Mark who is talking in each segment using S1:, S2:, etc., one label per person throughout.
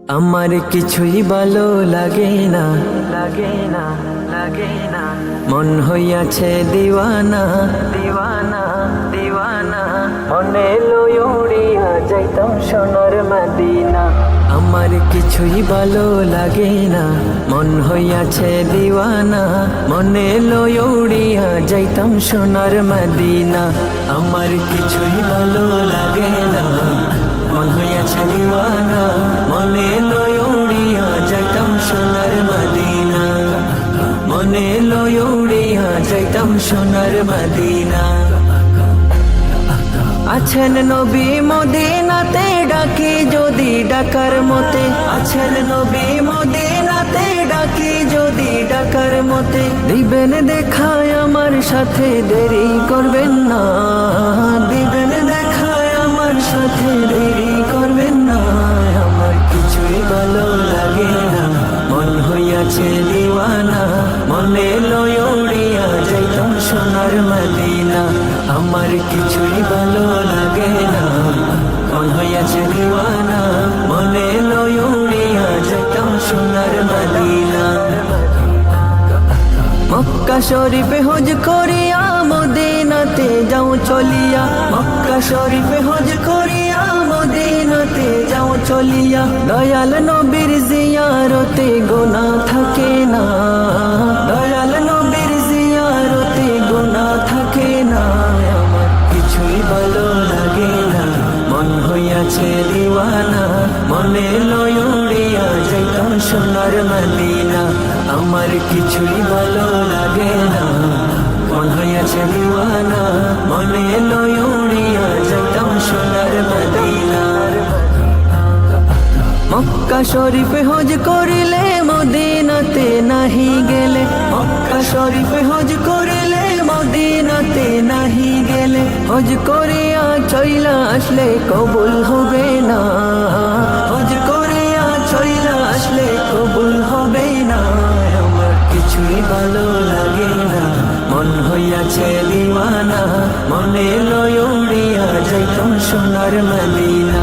S1: আমার কিছুই ভালো লাগে না, মন হইয়াছে দিওয়ানা, মনে লই উড়িয়া যাইতাম সোনার মদিনা। আমার কিছুই ভালো লাগে না, মন হইয়াছে দিওয়ানা, মনে লই উড়িয়া যাইতাম সোনার মদিনা। আমার কিছুই ভালো লাগে না, মন হইয়াছে দিওয়ানা, মনে লই উড়িয়া যাইতাম সোনার মদিনা, মনে লই উড়িয়া যাইতাম সোনার মদিনা। আছেন নবী মদিনাতে, ডাকি যদি ডাকার মতে, আছেন নবী মদিনাতে, ডাকি যদি ডাকার মতে, দিবেন দেখায় আমার সাথে দেরি করবেন না, দিবেন দেখায় আমার সাথে দেরি করবেন না। আমার কিছুই ভালো লাগে না, মন হইয়াছে দিওয়ানা, মনে লই উড়িয়া যাইতাম সোনার মদিনা। আমার কিছুই ভালো লাগে না, মন হইয়াছে দিওয়ানা, মনে লই উড়িয়া যাইতাম সোনার মদিনা। মক্কা শরীফে হজ করিয়া মদিনাতে যাও চলিয়া, মক্কা শরীফে হজ করিয়া মদিনাতে যাও চলিয়া, দয়াল নবীর জিয়ারতে গুনাহ থাকে না, দয়াল নবীর জিয়ারতে গুনাহ থাকে না। আমার কিছুই ভালো লাগে না, মন হইয়াছে দিওয়ানা, মনে লই উড়িয়া যাইতাম সোনার মদিনা। আমার কিছুই ভালো লাগে না, মন হইয়াছে দিওয়ানা, মনে লই উড়িয়া যাইতাম সোনার মদিনা। মক্কা শরীফে হজ করিলে মদিনাতে নাহি গেলে, মক্কা শরীফে হজ করিলে মদিনাতে নাহি গেলে, হজ করিয়া চইলা আসলে কবুল হবে না, হজ করিয়া চইলা আসলে কবুল হবে না। আমার কিছুই ভালো লাগে না, মন হইয়াছে দিওয়ানা, মনে লই উড়িয়া যাইতাম সোনার মদিনা।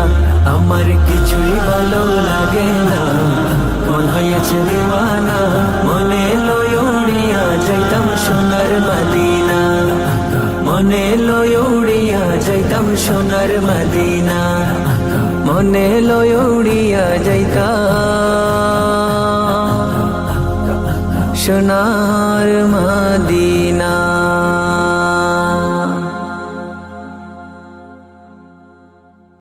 S1: আমার কিছুই ভালো লাগে না, মন হইয়াছে দিওয়ানা, মনে লই উড়িয়া যাইতাম সোনার মদিনা, মনে লই উড়িয়া যাইতাম সোনার মদিনা, মনে লই উড়িয়া যাইতাম সোনার